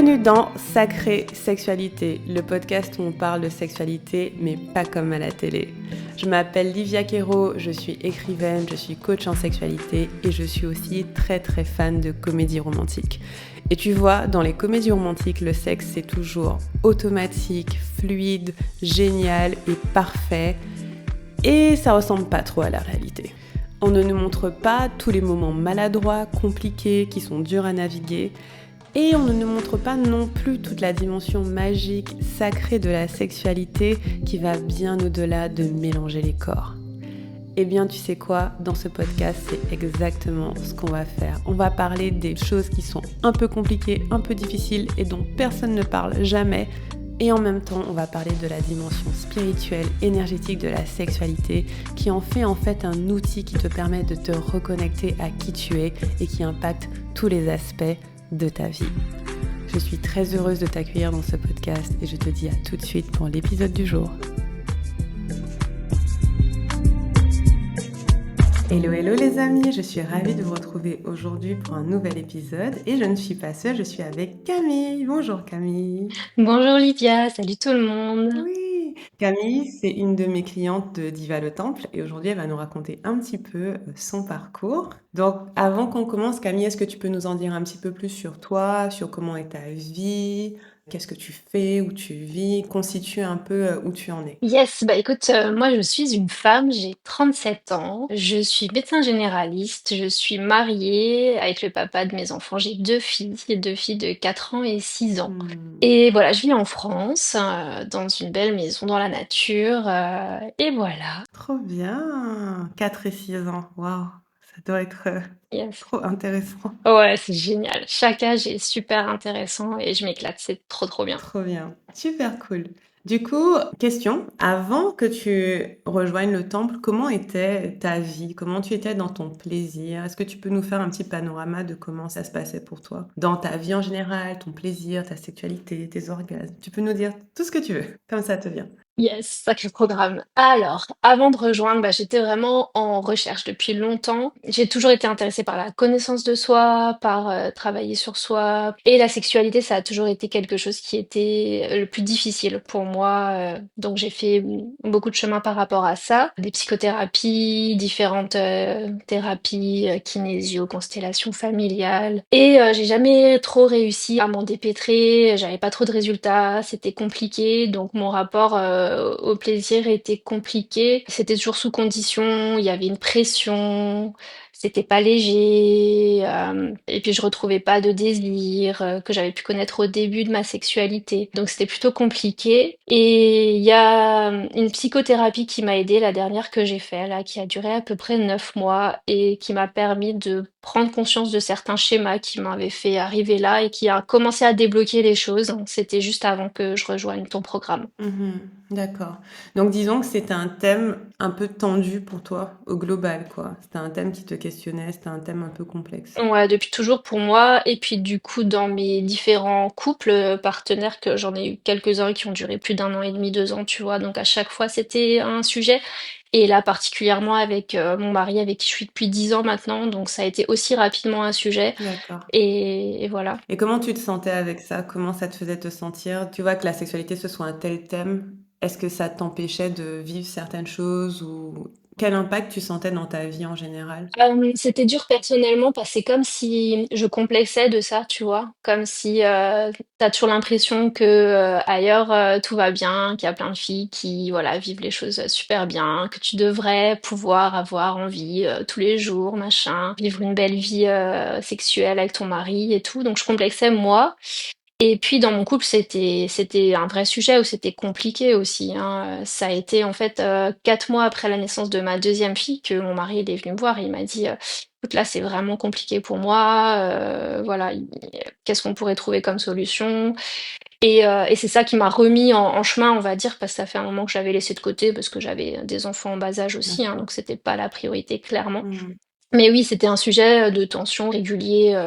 Bienvenue dans Sacrée Sexualité, le podcast où on parle de sexualité, mais pas comme à la télé. Je m'appelle Livia Quero, je suis écrivaine, je suis coach en sexualité et je suis aussi très fan de comédie romantique. Et tu vois, dans les comédies romantiques, le sexe c'est toujours automatique, fluide, génial et parfait. Et ça ressemble pas trop à la réalité. On ne nous montre pas tous les moments maladroits, compliqués, qui sont durs à naviguer. Et on ne nous montre pas non plus toute la dimension magique, sacrée de la sexualité qui va bien au-delà de mélanger les corps. Eh bien, tu sais quoi, dans ce podcast, c'est exactement ce qu'on va faire. On va parler des choses qui sont un peu compliquées, un peu difficiles et dont personne ne parle jamais. Et en même temps, on va parler de la dimension spirituelle, énergétique de la sexualité qui en fait un outil qui te permet de te reconnecter à qui tu es et qui impacte tous les aspects de ta vie. Je suis très heureuse de t'accueillir dans ce podcast et je te dis à tout de suite pour l'épisode du jour. Hello les amis, je suis ravie de vous retrouver aujourd'hui pour un nouvel épisode et je ne suis pas seule, je suis avec Camille. Bonjour Camille. Bonjour Lydia, salut tout le monde. Oui, Camille, c'est une de mes clientes de Diva le Temple et aujourd'hui elle va nous raconter un petit peu son parcours. Donc avant qu'on commence, Camille, est-ce que tu peux nous en dire un petit peu plus sur toi, sur comment est ta vie, qu'est-ce que tu fais, où tu vis, constitue un peu où tu en es. Yes, bah écoute, moi je suis une femme, j'ai 37 ans, je suis médecin généraliste, je suis mariée avec le papa de mes enfants, j'ai deux filles de 4 ans et 6 ans. Et voilà, je vis en France, dans une belle maison dans la nature, et voilà. Trop bien, 4 et 6 ans, waouh, ça doit être Yes. trop intéressant. Ouais, c'est génial. Chaque âge est super intéressant et je m'éclate, c'est trop bien. Trop bien, super cool. Du coup, question, avant que tu rejoignes le temple, comment était ta vie? Comment tu étais dans ton plaisir? Est-ce que tu peux nous faire un petit panorama de comment ça se passait pour toi? Dans ta vie en général, ton plaisir, ta sexualité, tes orgasmes. Tu peux nous dire tout ce que tu veux, comme ça te vient. Yes, sacré programme. Alors, avant de rejoindre, bah, j'étais vraiment en recherche depuis longtemps. J'ai toujours été intéressée par la connaissance de soi, par travailler sur soi. Et la sexualité, ça a toujours été quelque chose qui était le plus difficile pour moi. Donc j'ai fait beaucoup de chemin par rapport à ça. Des psychothérapies, différentes thérapies, kinésio, constellation familiale. Et j'ai jamais trop réussi à m'en dépêtrer. J'avais pas trop de résultats, c'était compliqué. Donc mon rapport au plaisir était compliqué. C'était toujours sous condition, il y avait une pression, c'était pas léger, et puis je retrouvais pas de désir que j'avais pu connaître au début de ma sexualité. Donc c'était plutôt compliqué. Et il y a une psychothérapie qui m'a aidée, la dernière que j'ai fait, là, qui a duré à peu près 9 mois et qui m'a permis de prendre conscience de certains schémas qui m'avaient fait arriver là et qui a commencé à débloquer les choses. C'était juste avant que je rejoigne ton programme. Mhm, d'accord. Donc disons que c'était un thème un peu tendu pour toi, au global, quoi. C'était un thème qui te questionnait, c'était un thème un peu complexe. Ouais, depuis toujours pour moi. Et puis du coup, dans mes différents couples partenaires, que j'en ai eu quelques-uns qui ont duré plus d'un an et demi, 2 ans, tu vois. Donc à chaque fois, c'était un sujet. Et là, particulièrement avec mon mari, avec qui je suis depuis 10 ans maintenant. Donc ça a été aussi rapidement un sujet. D'accord. Et voilà. Et comment tu te sentais avec ça? Comment ça te faisait te sentir? Tu vois que la sexualité ce soit un tel thème, est-ce que ça t'empêchait de vivre certaines choses ou quel impact tu sentais dans ta vie en général? C'était dur personnellement parce que c'est comme si je complexais de ça, tu vois? Comme si, tu toujours l'impression que, ailleurs, tout va bien, qu'il y a plein de filles qui, voilà, vivent les choses, super bien, que tu devrais pouvoir avoir envie, tous les jours, machin, vivre une belle vie, sexuelle avec ton mari et tout. Donc je complexais moi et puis dans mon couple, c'était un vrai sujet où c'était compliqué aussi, hein. Ça a été en fait 4 mois après la naissance de ma deuxième fille que mon mari il est venu me voir et il m'a dit écoute là c'est vraiment compliqué pour moi, voilà, qu'est-ce qu'on pourrait trouver comme solution? Et c'est ça qui m'a remis en chemin, on va dire, parce que ça fait un moment que j'avais laissé de côté parce que j'avais des enfants en bas âge aussi, hein, D'accord. donc c'était pas la priorité clairement. Mmh. Mais oui, c'était un sujet de tension régulier.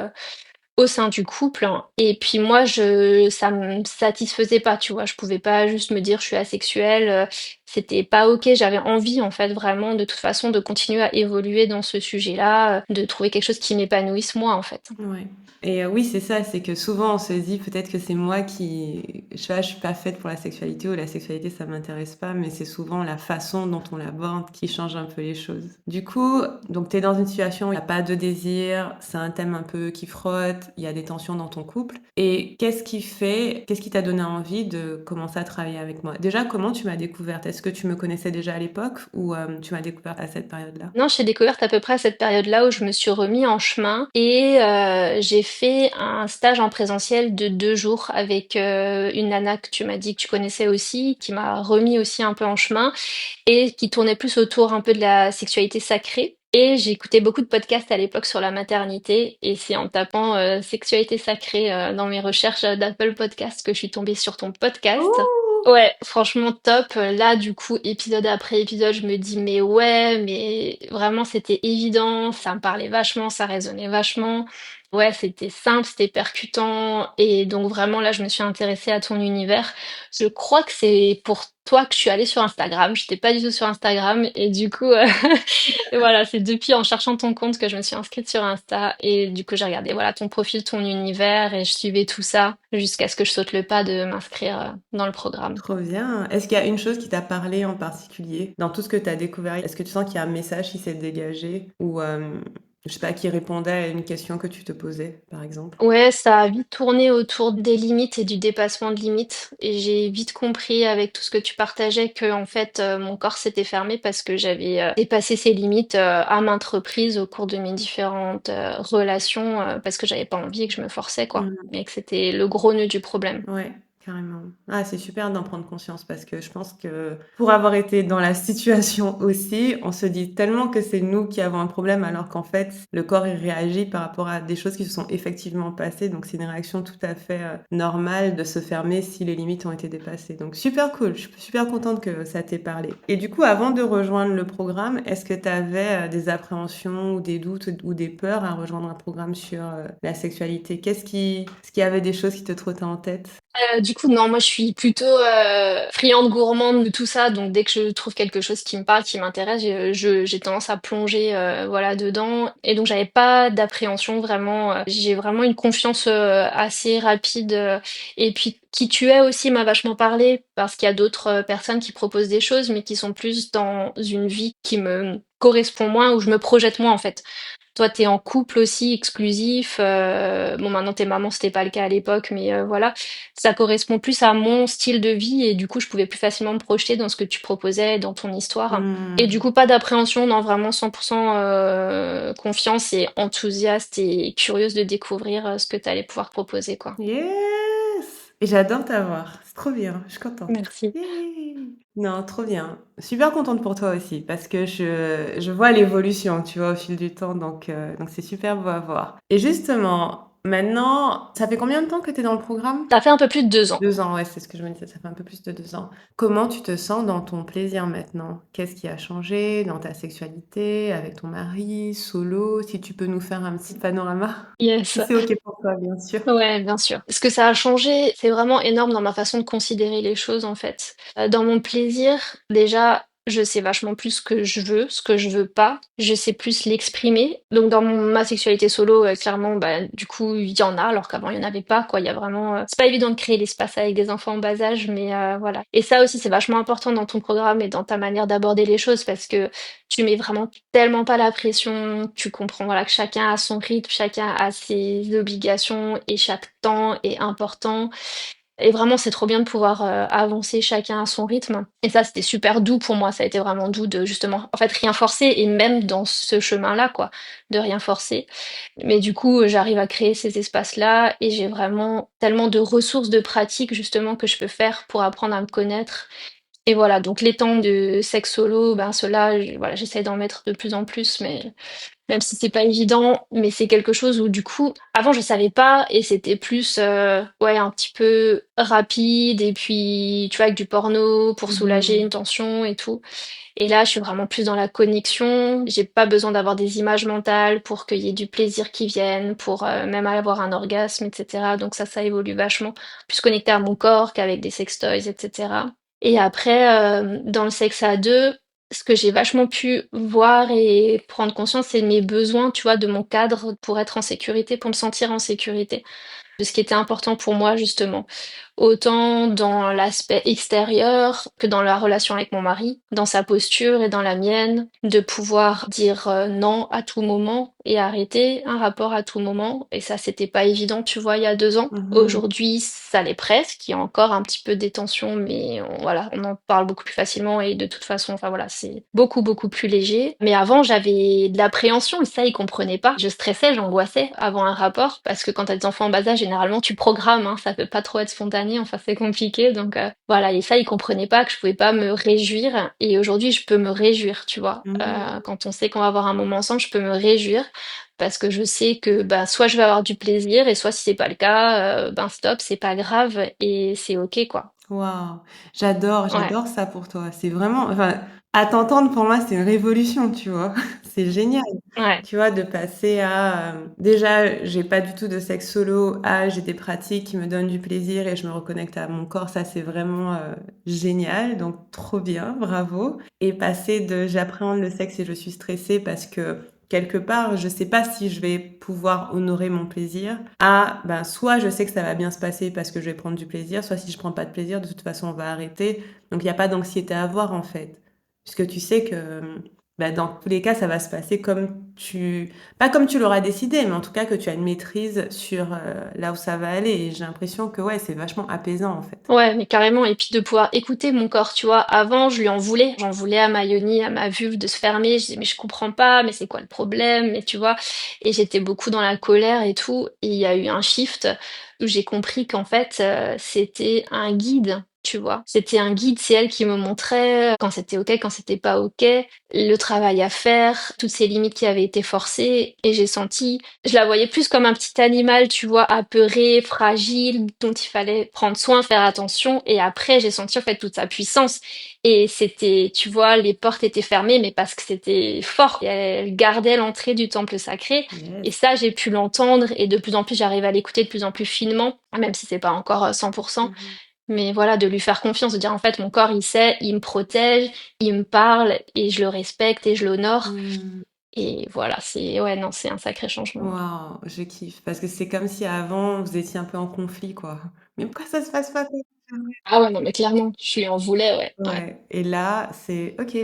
Au sein du couple, hein. Et puis moi ça me satisfaisait pas, tu vois? Je pouvais pas juste me dire: «Je suis asexuelle», c'était pas OK. J'avais envie, en fait, vraiment, de toute façon, de continuer à évoluer dans ce sujet-là, de trouver quelque chose qui m'épanouisse moi, en fait. Ouais. Et oui, c'est ça, c'est que souvent on se dit peut-être que c'est moi qui, je sais pas, je suis pas faite pour la sexualité ou la sexualité ça m'intéresse pas, mais c'est souvent la façon dont on l'aborde qui change un peu les choses. Du coup, donc tu es dans une situation où il n'y a pas de désir, c'est un thème un peu qui frotte, il y a des tensions dans ton couple. Et qu'est-ce qui t'a donné envie de commencer à travailler avec moi? Déjà, comment tu m'as découverte? Est-ce que tu me connaissais déjà à l'époque ou tu m'as découverte à cette période-là? Non, j'ai découvert à peu près à cette période-là où je me suis remis en chemin et j'ai fait un stage en présentiel de 2 jours avec une nana que tu m'as dit que tu connaissais aussi, qui m'a remis aussi un peu en chemin et qui tournait plus autour un peu de la sexualité sacrée. Et j'écoutais beaucoup de podcasts à l'époque sur la maternité et c'est en tapant sexualité sacrée dans mes recherches d'Apple Podcast que je suis tombée sur ton podcast. Oh. Ouais, franchement top. Là, du coup, épisode après épisode, je me dis, mais ouais, mais vraiment, c'était évident, ça me parlait vachement, ça résonnait vachement. Ouais, c'était simple, c'était percutant. Et donc, vraiment, là, je me suis intéressée à ton univers. Je crois que c'est pour toi que je suis allée sur Instagram. Je n'étais pas du tout sur Instagram. Et du coup, et voilà, c'est depuis en cherchant ton compte que je me suis inscrite sur Insta. Et du coup, j'ai regardé, voilà, ton profil, ton univers, et je suivais tout ça jusqu'à ce que je saute le pas de m'inscrire dans le programme. Trop bien. Est-ce qu'il y a une chose qui t'a parlé en particulier dans tout ce que tu as découvert? Est-ce que tu sens qu'il y a un message qui s'est dégagé ou je sais pas, qui répondait à une question que tu te posais, par exemple? Ouais, ça a vite tourné autour des limites et du dépassement de limites. Et j'ai vite compris avec tout ce que tu partageais que en fait mon corps s'était fermé parce que j'avais dépassé ces limites à maintes reprises au cours de mes différentes relations parce que j'avais pas envie et que je me forçais quoi. Mm. Et que c'était le gros nœud du problème. Ouais, carrément. Ah, c'est super d'en prendre conscience parce que je pense que pour avoir été dans la situation aussi, on se dit tellement que c'est nous qui avons un problème alors qu'en fait, le corps il réagit par rapport à des choses qui se sont effectivement passées. Donc c'est une réaction tout à fait normale de se fermer si les limites ont été dépassées. Donc super cool, je suis super contente que ça t'ait parlé. Et du coup, avant de rejoindre le programme, est-ce que tu avais des appréhensions ou des doutes ou des peurs à rejoindre un programme sur la sexualité? Est-ce qu'il y avait des choses qui te trottaient en tête? Du coup, non, moi je suis plutôt friande gourmande de tout ça, donc dès que je trouve quelque chose qui me parle, qui m'intéresse, j'ai tendance à plonger voilà dedans, et donc j'avais pas d'appréhension vraiment. J'ai vraiment une confiance assez rapide, et puis qui tu es aussi m'a vachement parlé parce qu'il y a d'autres personnes qui proposent des choses, mais qui sont plus dans une vie qui me correspond moins, où je me projette moins en fait. Toi, t'es en couple aussi, exclusif. Bon, maintenant, t'es maman, c'était pas le cas à l'époque, mais voilà. Ça correspond plus à mon style de vie et du coup, je pouvais plus facilement me projeter dans ce que tu proposais, dans ton histoire. Et du Hmm. coup, pas d'appréhension, non, vraiment 100% confiance et enthousiaste et curieuse de découvrir ce que t'allais pouvoir proposer, quoi. Yes! Et j'adore t'avoir. C'est trop bien. Je suis contente. Merci. Yay! Non, trop bien. Super contente pour toi aussi parce que je vois l'évolution, tu vois, au fil du temps. Donc c'est super beau à voir. Et justement, maintenant, ça fait combien de temps que tu es dans le programme? Ça fait un peu plus de 2 ans. 2 ans, ouais, c'est ce que je me disais, ça fait un peu plus de 2 ans. Comment tu te sens dans ton plaisir maintenant? Qu'est-ce qui a changé dans ta sexualité, avec ton mari, solo? Si tu peux nous faire un petit panorama, Yes. si c'est OK pour toi, bien sûr. Ouais, bien sûr. Ce que ça a changé, c'est vraiment énorme dans ma façon de considérer les choses, en fait. Dans mon plaisir, déjà, je sais vachement plus ce que je veux pas. Je sais plus l'exprimer. Donc, dans ma sexualité solo, clairement, bah, du coup, il y en a, alors qu'avant, il y en avait pas, quoi. Il y a vraiment, c'est pas évident de créer l'espace avec des enfants en bas âge, mais voilà. Et ça aussi, c'est vachement important dans ton programme et dans ta manière d'aborder les choses parce que tu mets vraiment tellement pas la pression, tu comprends voilà que chacun a son rythme, chacun a ses obligations et chaque temps est important. Et vraiment, c'est trop bien de pouvoir avancer chacun à son rythme. Et ça, c'était super doux pour moi. Ça a été vraiment doux de justement, en fait, rien forcer et même dans ce chemin-là, quoi, de rien forcer. Mais du coup, j'arrive à créer ces espaces-là et j'ai vraiment tellement de ressources de pratique justement que je peux faire pour apprendre à me connaître et voilà, donc les temps de sexe solo, ben ceux-là, voilà, j'essaie d'en mettre de plus en plus, mais même si c'est pas évident, mais c'est quelque chose où du coup, avant je savais pas et c'était plus ouais un petit peu rapide et puis tu vois avec du porno pour soulager une Mhm. tension et tout. Et là, je suis vraiment plus dans la connexion. J'ai pas besoin d'avoir des images mentales pour qu'il y ait du plaisir qui vienne, pour même avoir un orgasme, etc. Donc ça évolue vachement. Plus connecté à mon corps qu'avec des sextoys, etc. Et après, dans le sexe à 2, ce que j'ai vachement pu voir et prendre conscience, c'est mes besoins, tu vois, de mon cadre pour être en sécurité, pour me sentir en sécurité. De ce qui était important pour moi justement. Autant dans l'aspect extérieur que dans la relation avec mon mari, dans sa posture et dans la mienne, de pouvoir dire non à tout moment et arrêter un rapport à tout moment. Et ça, c'était pas évident, tu vois, il y a 2 ans. Mhm. Aujourd'hui, ça l'est presque. Il y a encore un petit peu des tensions, mais voilà, on en parle beaucoup plus facilement et de toute façon, enfin voilà, c'est beaucoup, beaucoup plus léger. Mais avant, j'avais de l'appréhension et ça, il comprenait pas. Je stressais, j'angoissais avant un rapport parce que quand t'as des enfants en bas âge, généralement, tu programmes, hein, ça peut pas trop être spontané, enfin, c'est compliqué. Donc voilà, et ça, il comprenait pas que je pouvais pas me réjouir. Et aujourd'hui, je peux me réjouir, tu vois. Mhm. Quand on sait qu'on va avoir un moment ensemble, je peux me réjouir parce que je sais que bah, soit je vais avoir du plaisir et soit si c'est pas le cas, ben stop, c'est pas grave et c'est ok quoi. Waouh, Ouais, j'adore ça pour toi. C'est vraiment, enfin, à t'entendre pour moi, c'est une révolution, tu vois. C'est génial, ouais, tu vois, de passer à déjà, j'ai pas du tout de sexe solo, à j'ai des pratiques qui me donnent du plaisir et je me reconnecte à mon corps. Ça, c'est vraiment génial, donc trop bien, bravo. Et passer de j'appréhende le sexe et je suis stressée parce que quelque part, je sais pas si je vais pouvoir honorer mon plaisir. Ah, ben, soit je sais que ça va bien se passer parce que je vais prendre du plaisir, soit si je prends pas de plaisir, de toute façon, on va arrêter. Donc, il n'y a pas d'anxiété à avoir, en fait. Puisque tu sais que, ben, dans tous les cas, ça va se passer pas comme tu l'auras décidé, mais en tout cas que tu as une maîtrise sur là où ça va aller. Et j'ai l'impression que, ouais, c'est vachement apaisant, en fait. ouais, mais carrément. Et puis de pouvoir écouter mon corps, tu vois. Avant, je lui en voulais. J'en voulais à ma yoni, à ma vulve de se fermer. Je disais, mais je comprends pas, mais c'est quoi le problème? Mais tu vois. Et j'étais beaucoup dans la colère et tout. Et il y a eu un shift où j'ai compris qu'en fait, c'était un guide. Tu vois, c'était un guide, c'est elle qui me montrait quand c'était ok, quand c'était pas ok, le travail à faire, toutes ces limites qui avaient été forcées, et j'ai senti, je la voyais plus comme un petit animal, tu vois, apeuré, fragile, dont il fallait prendre soin, faire attention. Et après, j'ai senti en fait toute sa puissance. Et c'était, tu vois, les portes étaient fermées, mais parce que c'était fort. Et elle gardait l'entrée du temple sacré. Et Yes. ça, j'ai pu l'entendre. Et de plus en plus, j'arrive à l'écouter de plus en plus finement, même si c'est pas encore 100%. Mhm. Mais voilà, de lui faire confiance, de dire en fait, mon corps, il sait, il me protège, il me parle, et je le respecte et je l'honore. Hmm. Et voilà, c'est, ouais, non, c'est un sacré changement. Waouh, je kiffe. Parce que c'est comme si avant, vous étiez un peu en conflit, quoi. Mais pourquoi ça se passe pas comme ça? Ah ouais, non, mais clairement, je lui en voulais, ouais, ouais. Ouais, et là, c'est OK,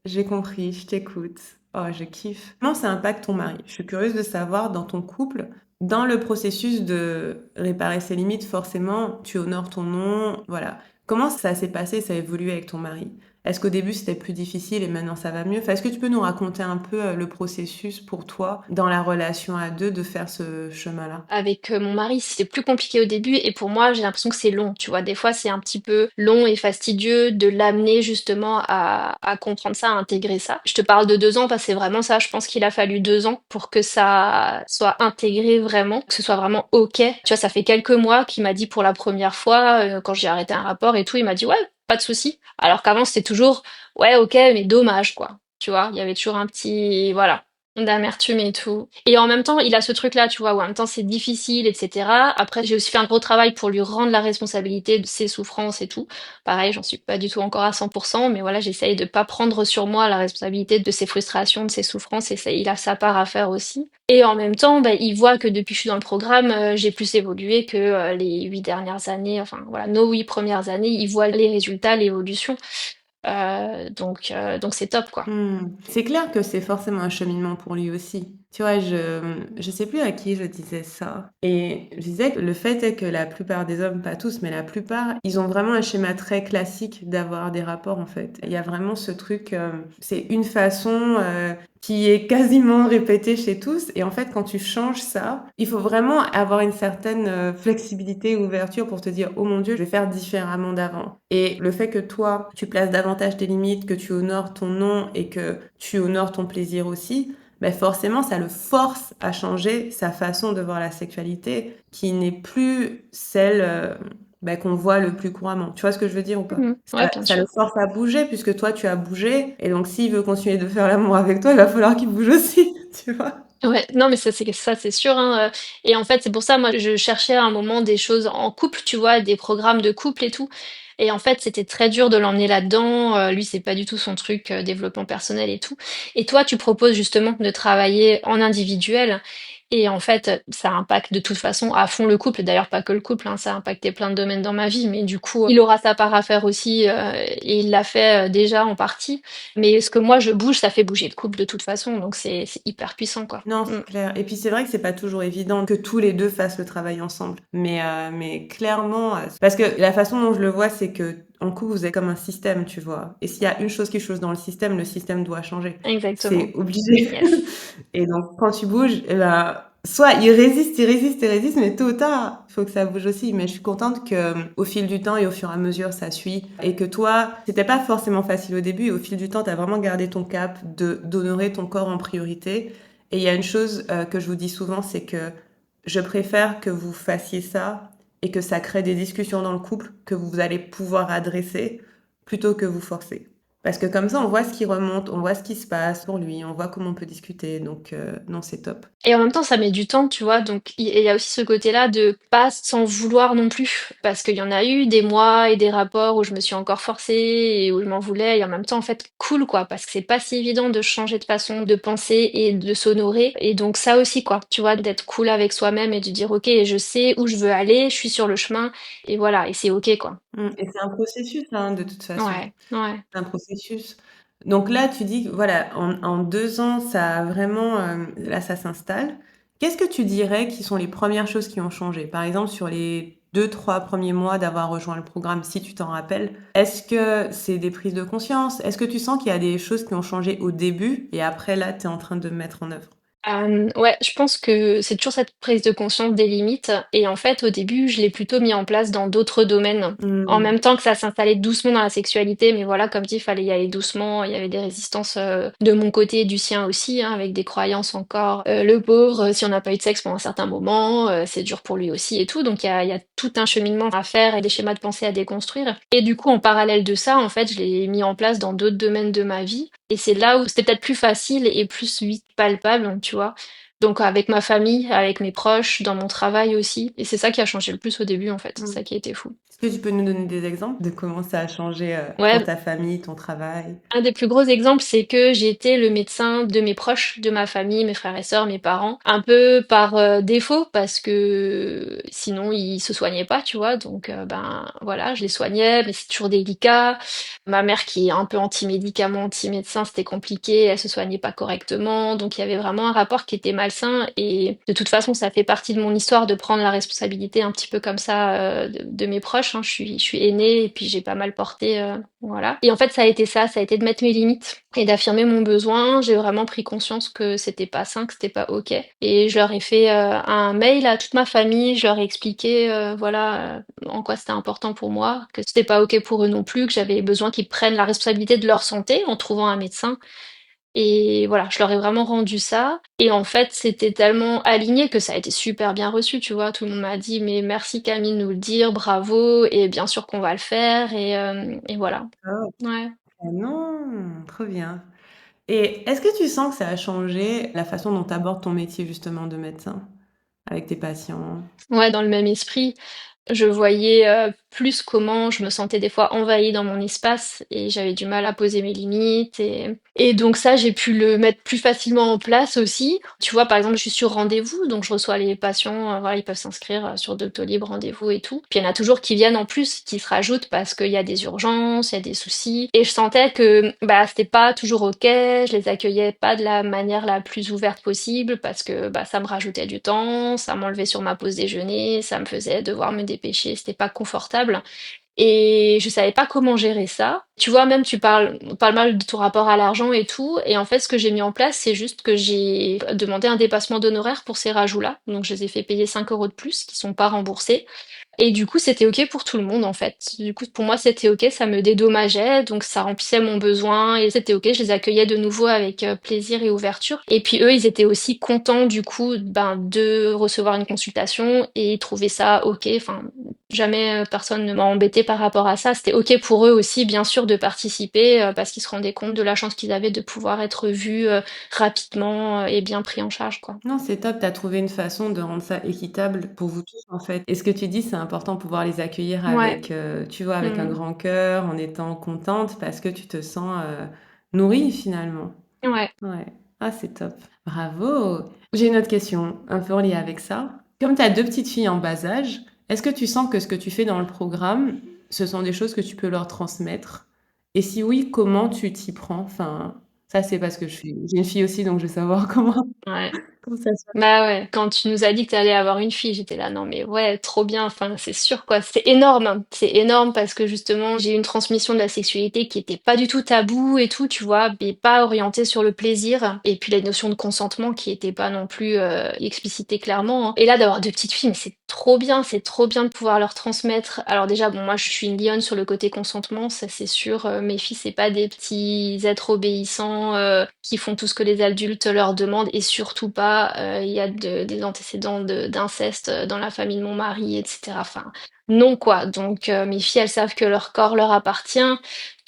j'ai compris, je t'écoute. Oh, je kiffe. Comment ça impacte ton mari? Je suis curieuse de savoir dans ton couple, dans le processus de réparer ses limites, forcément, tu honores ton nom, voilà. Comment ça s'est passé, ça a évolué avec ton mari? Est-ce qu'au début c'était plus difficile et maintenant ça va mieux? Enfin, est-ce que tu peux nous raconter un peu le processus pour toi dans la relation à deux de faire ce chemin-là? Avec mon mari, c'était plus compliqué au début et pour moi, j'ai l'impression que c'est long, tu vois. Des fois, c'est un petit peu long et fastidieux de l'amener justement à comprendre ça, à intégrer ça. Je te parle de 2 ans parce que c'est vraiment ça. Je pense qu'il a fallu 2 ans pour que ça soit intégré vraiment, que ce soit vraiment OK. Tu vois, ça fait quelques mois qu'il m'a dit pour la première fois, quand j'ai arrêté un rapport et tout, il m'a dit ouais, pas de souci. Alors qu'avant, c'était toujours ouais, OK, mais dommage quoi. Tu vois, il y avait toujours un petit voilà d'amertume et tout. Et en même temps, il a ce truc-là, tu vois, où en même temps c'est difficile, etc. Après, j'ai aussi fait un gros travail pour lui rendre la responsabilité de ses souffrances et tout. Pareil, j'en suis pas du tout encore à 100%, mais voilà, j'essaye de pas prendre sur moi la responsabilité de ses frustrations, de ses souffrances, et ça, il a sa part à faire aussi. Et en même temps, bah, il voit que depuis que je suis dans le programme, j'ai plus évolué que les 8 dernières années, enfin voilà, nos 8 premières années, il voit les résultats, l'évolution. Donc c'est top, quoi. C'est clair que c'est forcément un cheminement pour lui aussi. Tu vois, je sais plus à qui je disais ça. Et je disais que le fait est que la plupart des hommes, pas tous, mais la plupart, ils ont vraiment un schéma très classique d'avoir des rapports, en fait. Il y a vraiment ce truc, c'est une façon qui est quasiment répétée chez tous. Et en fait, quand tu changes ça, il faut vraiment avoir une certaine flexibilité, ouverture pour te dire, oh mon Dieu, je vais faire différemment d'avant. Et le fait que toi, tu places davantage tes limites, que tu honores ton nom et que tu honores ton plaisir aussi, ben forcément, ça le force à changer sa façon de voir la sexualité, qui n'est plus celle ben, qu'on voit le plus couramment. Tu vois ce que je veux dire ou pas? Mhm. Ouais, bien Ça le sûr. force à bouger puisque toi, tu as bougé. Et donc, s'il veut continuer de faire l'amour avec toi, il va falloir qu'il bouge aussi, tu vois? Ouais, non, mais ça, c'est sûr, hein. Et en fait, c'est pour ça, moi, je cherchais à un moment des choses en couple, tu vois, des programmes de couple et tout. Et en fait, c'était très dur de l'emmener là-dedans. Lui, c'est pas du tout son truc, développement personnel et tout. Et toi, tu proposes justement de travailler en individuel. Et en fait, ça impacte de toute façon à fond le couple. D'ailleurs, pas que le couple, hein, ça a impacté plein de domaines dans ma vie. Mais du coup, il aura sa part à faire aussi, et il l'a fait déjà en partie. Mais ce que moi je bouge, ça fait bouger le couple de toute façon. Donc c'est hyper puissant, quoi. Non, Mm. c'est clair. Et puis c'est vrai que c'est pas toujours évident que tous les deux fassent le travail ensemble. Mais clairement, parce que la façon dont je le vois, c'est que en couple, vous êtes comme un système, tu vois. Et s'il y a une chose qui change dans le système doit changer. Exactement. C'est obligé. Yes. Et donc quand tu bouges, eh ben, soit il résiste, il résiste, il résiste, mais tôt ou tard, il faut que ça bouge aussi. Mais je suis contente que au fil du temps et au fur et à mesure, ça suit. Et que toi, c'était pas forcément facile au début. Et au fil du temps, t'as vraiment gardé ton cap d'honorer ton corps en priorité. Et il y a une chose que je vous dis souvent, c'est que je préfère que vous fassiez ça et que ça crée des discussions dans le couple que vous allez pouvoir adresser plutôt que vous forcer. Parce que comme ça, on voit ce qui remonte, on voit ce qui se passe pour lui, on voit comment on peut discuter. Donc, non, c'est top. Et en même temps, ça met du temps, tu vois. Donc, il y a aussi ce côté-là de pas s'en vouloir non plus. Parce qu'il y en a eu des mois et des rapports où je me suis encore forcée et où je m'en voulais. Et en même temps, en fait, cool, quoi. Parce que c'est pas si évident de changer de façon de penser et de s'honorer. Et donc, ça aussi, quoi. Tu vois, d'être cool avec soi-même et de dire, OK, je sais où je veux aller, je suis sur le chemin. Et voilà. Et c'est OK, quoi. Et c'est un processus, hein, de toute façon. Ouais, ouais. C'est un processus. Donc là, tu dis que voilà, en 2 ans, ça a vraiment, là, ça s'installe. Qu'est-ce que tu dirais qui sont les premières choses qui ont changé? Par exemple, sur les 2, 3 premiers mois d'avoir rejoint le programme, si tu t'en rappelles, est-ce que c'est des prises de conscience? Est-ce que tu sens qu'il y a des choses qui ont changé au début et après, là, tu es en train de mettre en œuvre? Ouais, je pense que c'est toujours cette prise de conscience des limites et en fait, au début, je l'ai plutôt mis en place dans d'autres domaines. En Mmh. même temps que ça s'installait doucement dans la sexualité, mais voilà, comme dit, il fallait y aller doucement. Il y avait des résistances de mon côté et du sien aussi, hein, avec des croyances encore. Le pauvre, si on n'a pas eu de sexe pendant un certain moment, c'est dur pour lui aussi et tout. Donc il y a tout un cheminement à faire et des schémas de pensée à déconstruire. Et du coup, en parallèle de ça, en fait, je l'ai mis en place dans d'autres domaines de ma vie. Et c'est là où c'était peut-être plus facile et plus vite palpable, tu vois. Donc avec ma famille, avec mes proches, dans mon travail aussi. Et c'est ça qui a changé le plus au début, en fait. C'est Mmh. ça qui a été fou. Est-ce que tu peux nous donner des exemples de comment ça a changé, pour Ouais, ta famille, ton travail? un des plus gros exemples, c'est que j'ai été le médecin de mes proches, de ma famille, mes frères et sœurs, mes parents, un peu par défaut, parce que sinon ils se soignaient pas, tu vois. Donc ben voilà, je les soignais, mais c'est toujours délicat. Ma mère qui est un peu anti-médicaments, anti-médecin, c'était compliqué, elle se soignait pas correctement, donc il y avait vraiment un rapport qui était malsain. Et de toute façon, ça fait partie de mon histoire de prendre la responsabilité un petit peu comme ça de mes proches, hein. Je suis aînée et puis j'ai pas mal porté. Voilà. Et en fait, ça a été ça, ça a été de mettre mes limites et d'affirmer mon besoin. J'ai vraiment pris conscience que c'était pas sain, que c'était pas OK. Et je leur ai fait un mail à toute ma famille, je leur ai expliqué voilà en quoi c'était important pour moi, que c'était pas OK pour eux non plus, que j'avais besoin qu'ils prennent la responsabilité de leur santé en trouvant un médecin. Et voilà, je leur ai vraiment rendu ça. Et en fait, c'était tellement aligné que ça a été super bien reçu, tu vois. Tout le monde m'a dit, mais merci Camille de nous le dire, bravo, et bien sûr qu'on va le faire. Et voilà. Ah, Ouais. ah non! Trop bien. Et est-ce que tu sens que ça a changé la façon dont tu abordes ton métier justement de médecin avec tes patients? Ouais, dans le même esprit. Je voyais plus comment je me sentais des fois envahie dans mon espace et j'avais du mal à poser mes limites. Et donc ça, j'ai pu le mettre plus facilement en place aussi. Tu vois, par exemple, je suis sur rendez-vous, donc je reçois les patients, voilà, ils peuvent s'inscrire sur Doctolib, rendez-vous et tout. Puis il y en a toujours qui viennent en plus, qui se rajoutent parce qu'il y a des urgences, il y a des soucis. Et je sentais que bah c'était pas toujours ok, je les accueillais pas de la manière la plus ouverte possible parce que bah ça me rajoutait du temps, ça m'enlevait sur ma pause déjeuner, ça me faisait devoir me dépêcher, c'était pas confortable. Et je savais pas comment gérer ça. Tu vois, même on parle mal de ton rapport à l'argent et tout. Et en fait, ce que j'ai mis en place, c'est juste que j'ai demandé un dépassement d'honoraires pour ces rajouts-là. Donc, je les ai fait payer 5 euros de plus, qui sont pas remboursés. Et du coup, c'était OK pour tout le monde, en fait. Du coup, pour moi, c'était OK, ça me dédommageait, donc ça remplissait mon besoin, et c'était OK, je les accueillais de nouveau avec plaisir et ouverture. Et puis eux, ils étaient aussi contents, du coup, ben, de recevoir une consultation, et ils trouvaient ça OK. Enfin, Jamais personne ne m'a embêté par rapport à ça. C'était OK pour eux aussi, bien sûr, de participer parce qu'ils se rendaient compte de la chance qu'ils avaient de pouvoir être vus rapidement et bien pris en charge, quoi. Non, c'est top, tu as trouvé une façon de rendre ça équitable pour vous tous, en fait. Et ce que tu dis, c'est important de pouvoir les accueillir Ouais. avec, tu vois, avec un Mm. grand cœur, en étant contente parce que tu te sens nourrie finalement. Ouais. Ouais. Ah, c'est top. Bravo. J'ai une autre question, un peu reliée avec ça. Comme tu as deux petites filles en bas âge, est-ce que tu sens que ce que tu fais dans le programme, ce sont des choses que tu peux leur transmettre? Et si oui, comment tu t'y prends? Enfin, ça, c'est parce que j'ai une fille aussi, donc je veux savoir Ouais. comment ça se passe. Bah ouais, quand tu nous as dit que tu allais avoir une fille, j'étais là, non mais ouais, trop bien, enfin c'est sûr quoi, c'est énorme, hein. C'est énorme parce que justement j'ai eu une transmission de la sexualité qui était pas du tout tabou et tout, tu vois, mais pas orientée sur le plaisir, et puis la notion de consentement qui était pas non plus explicitée clairement, hein. Et là d'avoir deux petites filles, mais c'est trop bien de pouvoir leur transmettre. Alors déjà, bon moi je suis une lionne sur le côté consentement, ça c'est sûr, mes filles c'est pas des petits êtres obéissants qui font tout ce que les adultes leur demandent et surtout pas il y a des antécédents d'inceste dans la famille de mon mari, etc. Enfin, non quoi. Donc mes filles, elles savent que leur corps leur appartient,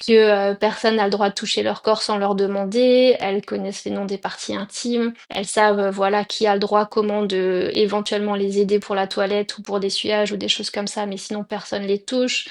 que personne n'a le droit de toucher leur corps sans leur demander. Elles connaissent les noms des parties intimes. Elles savent, voilà, qui a le droit, comment de éventuellement les aider pour la toilette ou pour des essuyages ou des choses comme ça, mais sinon personne les touche.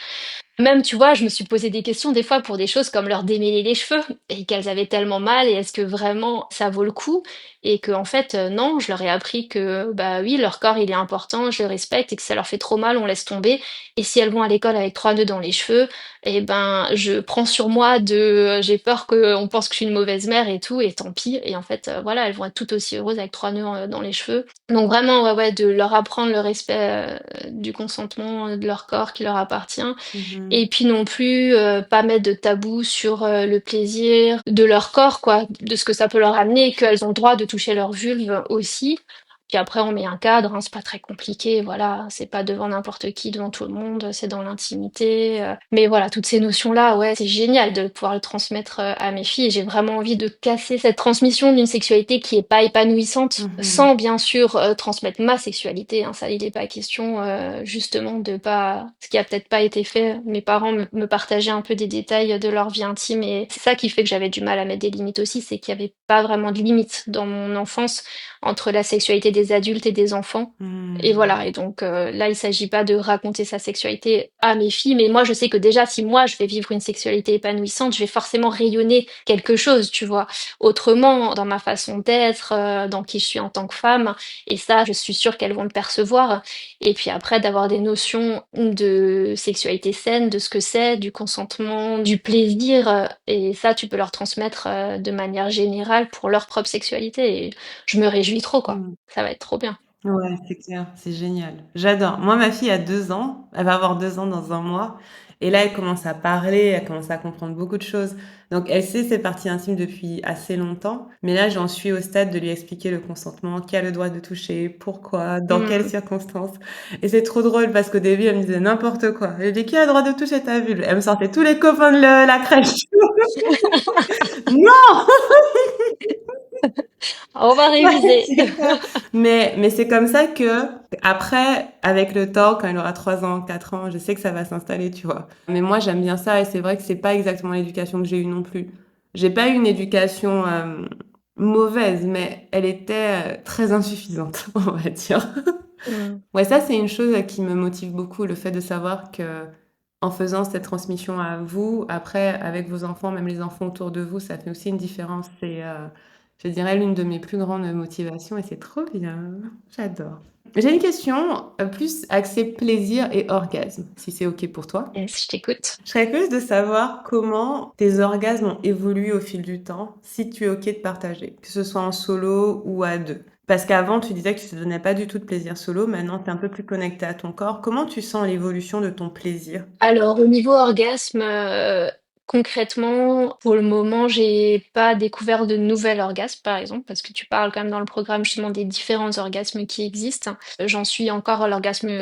Même, tu vois, je me suis posé des questions des fois pour des choses comme leur démêler les cheveux et qu'elles avaient tellement mal et est-ce que vraiment ça vaut le coup? Et que en fait non, je leur ai appris que bah oui, leur corps il est important, je le respecte et que ça leur fait trop mal, on laisse tomber. Et si elles vont à l'école avec 3 nœuds dans les cheveux, eh ben je prends sur moi de j'ai peur qu'on pense que je suis une mauvaise mère et tout et tant pis. Et en fait voilà, elles vont être tout aussi heureuses avec 3 nœuds dans les cheveux. Donc vraiment ouais de leur apprendre le respect du consentement de leur corps qui leur appartient. Mhm. Et puis non plus pas mettre de tabou sur le plaisir de leur corps, quoi, de ce que ça peut leur amener, qu'elles ont le droit de toucher leur vulve aussi. Puis après, on met un cadre, hein, c'est pas très compliqué, voilà, c'est pas devant n'importe qui, devant tout le monde, c'est dans l'intimité. Mais voilà, toutes ces notions-là, ouais, c'est génial de pouvoir le transmettre à mes filles. Et j'ai vraiment envie de casser cette transmission d'une sexualité qui est pas épanouissante, Mhm. sans bien sûr transmettre ma sexualité. Hein, ça, il n'est pas question justement de pas, ce qui a peut-être pas été fait. Mes parents me partageaient un peu des détails de leur vie intime et c'est ça qui fait que j'avais du mal à mettre des limites aussi, c'est qu'il y avait pas vraiment de limites dans mon enfance entre la sexualité des adultes et des enfants. Et Mhm. voilà, et donc là, il s'agit pas de raconter sa sexualité à mes filles, mais moi, je sais que déjà, si moi, je vais vivre une sexualité épanouissante, je vais forcément rayonner quelque chose, tu vois, autrement, dans ma façon d'être, dans qui je suis en tant que femme, et ça, je suis sûre qu'elles vont le percevoir. Et puis après, d'avoir des notions de sexualité saine, de ce que c'est, du consentement, du plaisir, et ça, tu peux leur transmettre de manière générale pour leur propre sexualité, et je me réjouis trop, quoi. Mhm. Ça va être trop bien. Ouais, c'est clair, c'est génial. J'adore. Moi, ma fille a 2 ans, elle va avoir 2 ans dans un mois, et là, elle commence à parler, elle commence à comprendre beaucoup de choses. Donc, elle sait ses parties intimes depuis assez longtemps, mais là, j'en suis au stade de lui expliquer le consentement, qui a le droit de toucher, pourquoi, dans quelles Mm. circonstances. Et c'est trop drôle parce qu'au début, elle me disait n'importe quoi. Elle dit qui a le droit de toucher ta vulve? Elle me sortait tous les copains de la crèche. Non! On va Ouais, réviser. c'est clair. Mais c'est comme ça que, après, avec le temps, quand il aura 3 ans, 4 ans, je sais que ça va s'installer, tu vois. Mais moi, j'aime bien ça et c'est vrai que c'est pas exactement l'éducation que j'ai eue non plus. J'ai pas eu une éducation mauvaise, mais elle était très insuffisante, on va dire. Mm. Ouais, ça, c'est une chose qui me motive beaucoup, le fait de savoir que, en faisant cette transmission à vous, après, avec vos enfants, même les enfants autour de vous, ça fait aussi une différence. C'est, je dirais, l'une de mes plus grandes motivations et c'est trop bien. J'adore. J'ai une question plus axée plaisir et orgasme, si c'est OK pour toi. Yes, je t'écoute. Je serais curieuse de savoir comment tes orgasmes ont évolué au fil du temps, si tu es OK de partager, que ce soit en solo ou à deux. Parce qu'avant, tu disais que tu te donnais pas du tout de plaisir solo, maintenant tu es un peu plus connecté à ton corps. Comment tu sens l'évolution de ton plaisir? Alors, au niveau orgasme, concrètement, pour le moment, j'ai pas découvert de nouvel orgasme, par exemple, parce que tu parles quand même dans le programme justement des différents orgasmes qui existent. J'en suis encore à l'orgasme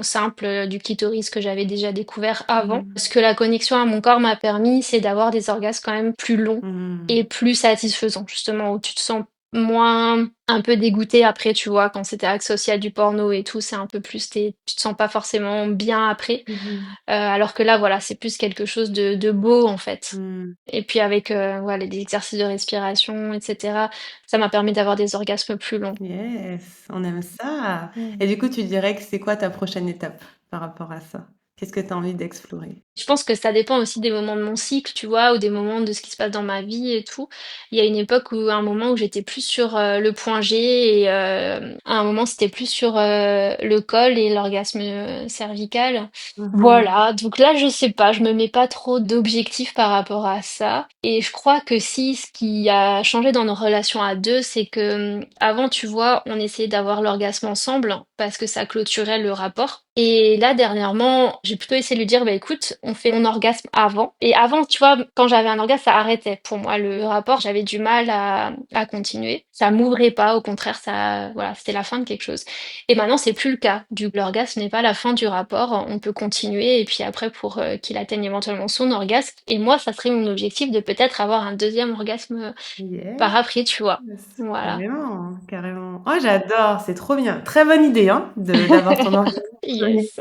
simple du clitoris que j'avais déjà découvert avant. Mhm. Ce que la connexion à mon corps m'a permis, c'est d'avoir des orgasmes quand même plus longs Mhm. et plus satisfaisants, justement, où tu te sens moins un peu dégoûtée après, tu vois, quand c'était associé à du porno et tout, c'est un peu plus, tu te sens pas forcément bien après. Mhm. Alors que là, voilà, c'est plus quelque chose de beau en fait. Mm. Et puis avec voilà, des exercices de respiration, etc., ça m'a permis d'avoir des orgasmes plus longs. Yes, on aime ça. Mm. Et du coup, tu dirais que c'est quoi ta prochaine étape par rapport à ça? Qu'est-ce que tu as envie d'explorer? Je pense que ça dépend aussi des moments de mon cycle, tu vois, ou des moments de ce qui se passe dans ma vie et tout. Il y a une époque où, un moment où j'étais plus sur le point G et à un moment c'était plus sur le col et l'orgasme cervical. Mhm. Voilà, donc là je sais pas, je me mets pas trop d'objectifs par rapport à ça. Et je crois que si ce qui a changé dans nos relations à deux, c'est que avant, tu vois, on essayait d'avoir l'orgasme ensemble parce que ça clôturait le rapport. Et là, dernièrement, j'ai plutôt essayé de lui dire, bah écoute, on fait mon orgasme avant. Et avant, tu vois, quand j'avais un orgasme, ça arrêtait. Pour moi, le rapport, j'avais du mal à continuer. Ça m'ouvrait pas, au contraire, ça, voilà, c'était la fin de quelque chose. Et maintenant, c'est plus le cas. L'orgasme n'est pas la fin du rapport. On peut continuer. Et puis après, pour qu'il atteigne éventuellement son orgasme. Et moi, ça serait mon objectif de peut-être avoir un deuxième orgasme Yes, par après, tu vois. Voilà. carrément, carrément. Oh, j'adore, c'est trop bien. Très bonne idée, hein, d'avoir ton orgasme. Yes.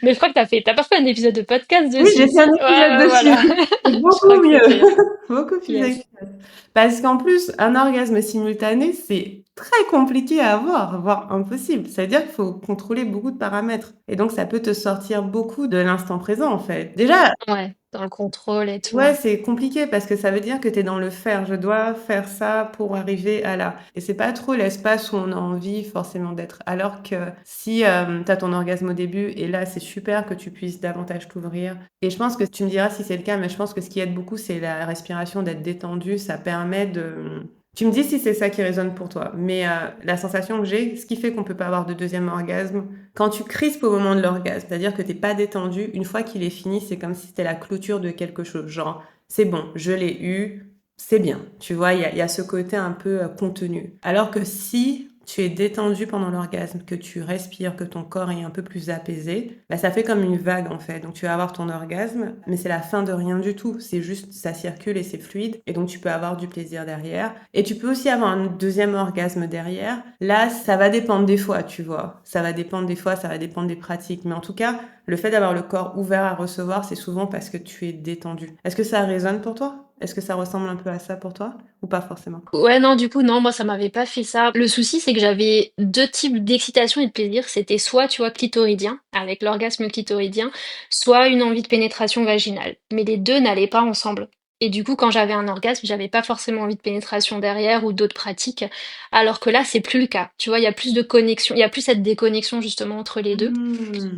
Mais je crois que t'as pas fait un épisode de podcast Oui, dessus, j'ai fait un si? Ouais, épisode ouais, dessus. voilà. C'est Je crois beaucoup que mieux, c'était. beaucoup plus Yes. efficace. Parce qu'en plus, un orgasme simultané, c'est très compliqué à avoir, voire impossible. C'est-à-dire qu'il faut contrôler beaucoup de paramètres. Et donc, ça peut te sortir beaucoup de l'instant présent, en fait. Déjà, Ouais, dans le contrôle et tout. ouais, c'est compliqué parce que ça veut dire que tu es dans le faire. Je dois faire ça pour arriver à là. Et c'est pas trop l'espace où on a envie forcément d'être. Alors que si tu as ton orgasme au début, et là, c'est super que tu puisses davantage t'ouvrir. Et je pense que tu me diras si c'est le cas, mais je pense que ce qui aide beaucoup, c'est la respiration, d'être détendu. Ça permet de... Tu me dis si c'est ça qui résonne pour toi. Mais la sensation que j'ai, ce qui fait qu'on peut pas avoir de deuxième orgasme, quand tu crispes au moment de l'orgasme, c'est-à-dire que t'es pas détendu, une fois qu'il est fini, c'est comme si c'était la clôture de quelque chose. Genre, c'est bon, je l'ai eu, c'est bien. Tu vois, il y a ce côté un peu contenu. Alors que si tu es détendu pendant l'orgasme, que tu respires, que ton corps est un peu plus apaisé, bah, ça fait comme une vague en fait. Donc tu vas avoir ton orgasme, mais c'est la fin de rien du tout. C'est juste, ça circule et c'est fluide. Et donc tu peux avoir du plaisir derrière. Et tu peux aussi avoir un deuxième orgasme derrière. Là, ça va dépendre des fois, tu vois. Ça va dépendre des fois, ça va dépendre des pratiques. Mais en tout cas, le fait d'avoir le corps ouvert à recevoir, c'est souvent parce que tu es détendu. Est-ce que ça résonne pour toi? Est-ce que ça ressemble un peu à ça pour toi? Ou pas forcément? Ouais, non, du coup, non, moi, ça m'avait pas fait ça. Le souci, c'est que j'avais deux types d'excitation et de plaisir. C'était soit, tu vois, clitoridien, avec l'orgasme clitoridien, soit une envie de pénétration vaginale. Mais les deux n'allaient pas ensemble. Et du coup, quand j'avais un orgasme, j'avais pas forcément envie de pénétration derrière ou d'autres pratiques. Alors que là, c'est plus le cas. Tu vois, il y a plus de connexion, il y a plus cette déconnexion justement entre les deux.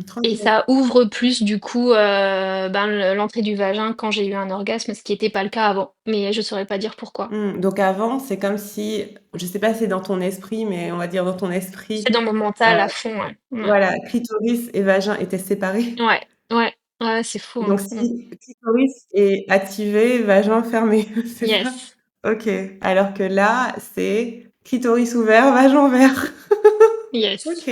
Trop Et bien. ça ouvre plus du coup l'entrée du vagin quand j'ai eu un orgasme, ce qui n'était pas le cas avant. Mais je saurais pas dire pourquoi. Donc avant, c'est comme si, je sais pas si c'est dans ton esprit, mais on va dire dans ton C'est esprit, dans mon euh, mental à fond, ouais. Ouais, voilà, clitoris et vagin étaient séparés. ouais, ouais, ouais, c'est fou, hein. Donc si clitoris est activé, vagin fermé, c'est ça? Yes, Ok. Alors que là, c'est clitoris ouvert, vagin ouvert. yes. Ok.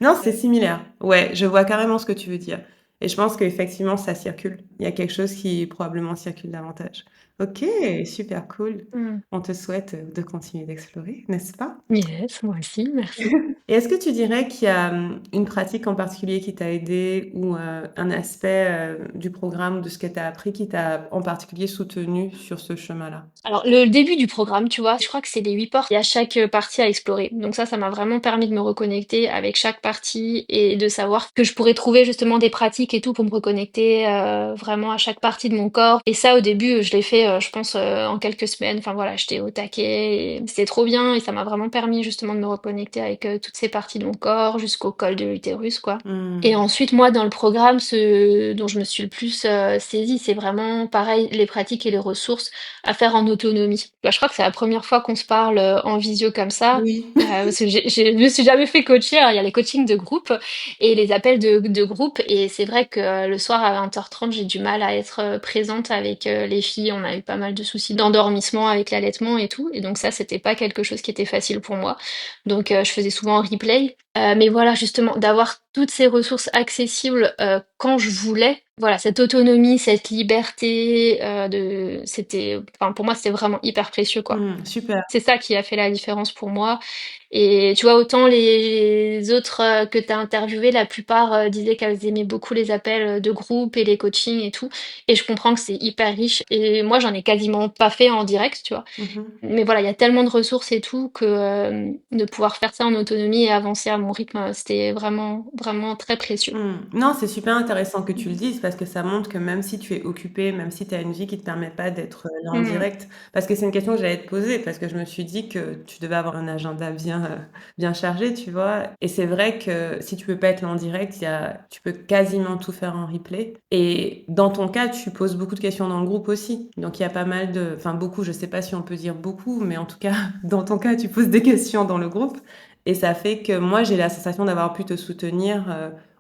Non, c'est similaire. Ouais, je vois carrément ce que tu veux dire. Et je pense qu'effectivement, ça circule. Il y a quelque chose qui probablement circule davantage. Ok, super cool. Mm. On te souhaite de continuer d'explorer, n'est-ce pas? Yes, moi aussi, merci. Et est-ce que tu dirais qu'il y a une pratique en particulier qui t'a aidé ou un aspect du programme, de ce que tu as appris, qui t'a en particulier soutenu sur ce chemin-là? Alors, le début du programme, tu vois, je crois que c'est les 8 portes. Il y a chaque partie à explorer. Donc ça m'a vraiment permis de me reconnecter avec chaque partie et de savoir que je pourrais trouver justement des pratiques et tout pour me reconnecter vraiment à chaque partie de mon corps. Et ça, au début, je l'ai fait, je pense, en quelques semaines. Enfin voilà, j'étais au taquet. C'était trop bien et ça m'a vraiment permis justement de me reconnecter avec toutes ces parties de mon corps jusqu'au col de l'utérus, quoi. Et Hmm. ensuite, moi, dans le programme, ce dont je me suis le plus saisie, c'est vraiment pareil, les pratiques et les ressources à faire en autonomie. Bah, je crois que c'est la première fois qu'on se parle en visio comme ça. Oui. Parce que je me suis jamais fait coacher. Alors, il y a les coachings de groupe et les appels de groupe. Et c'est vrai que le soir à 20h30, j'ai du mal à être présente avec les filles. On a eu pas mal de soucis d'endormissement avec l'allaitement et tout. Et donc ça, c'était pas quelque chose qui était facile pour moi. Donc je faisais souvent en replay. Mais voilà, justement, d'avoir toutes ces ressources accessibles, quand je voulais, voilà, cette autonomie, cette liberté, de c'était enfin, pour moi, c'était vraiment hyper précieux, quoi. Super. C'est ça qui a fait la différence pour moi et tu vois, autant les autres, que tu as interviewés, la plupart, disaient qu'elles aimaient beaucoup les appels, de groupe et les coachings et tout et je comprends que c'est hyper riche et moi, j'en ai quasiment pas fait en direct, tu vois? Mmh. Mais voilà, il y a tellement de ressources et tout que, de pouvoir faire ça en autonomie et avancer à mon rythme, c'était vraiment, vraiment très précieux. Non, c'est super intéressant que tu le Mmh. dises parce que ça montre que même si tu es occupé, même si tu as une vie qui te permet pas d'être, là en Mmh. direct parce que c'est une question que j'allais te poser parce que je me suis dit que tu devais avoir un agenda bien chargé, tu vois? Et c'est vrai que si tu peux pas être là en direct, il y a tu peux quasiment tout faire en replay et dans ton cas, tu poses beaucoup de questions dans le groupe aussi. Donc il y a pas mal de enfin beaucoup, je sais pas si on peut dire beaucoup, mais en tout cas, dans ton cas, tu poses des questions dans le groupe et ça fait que moi, j'ai la sensation d'avoir pu te soutenir,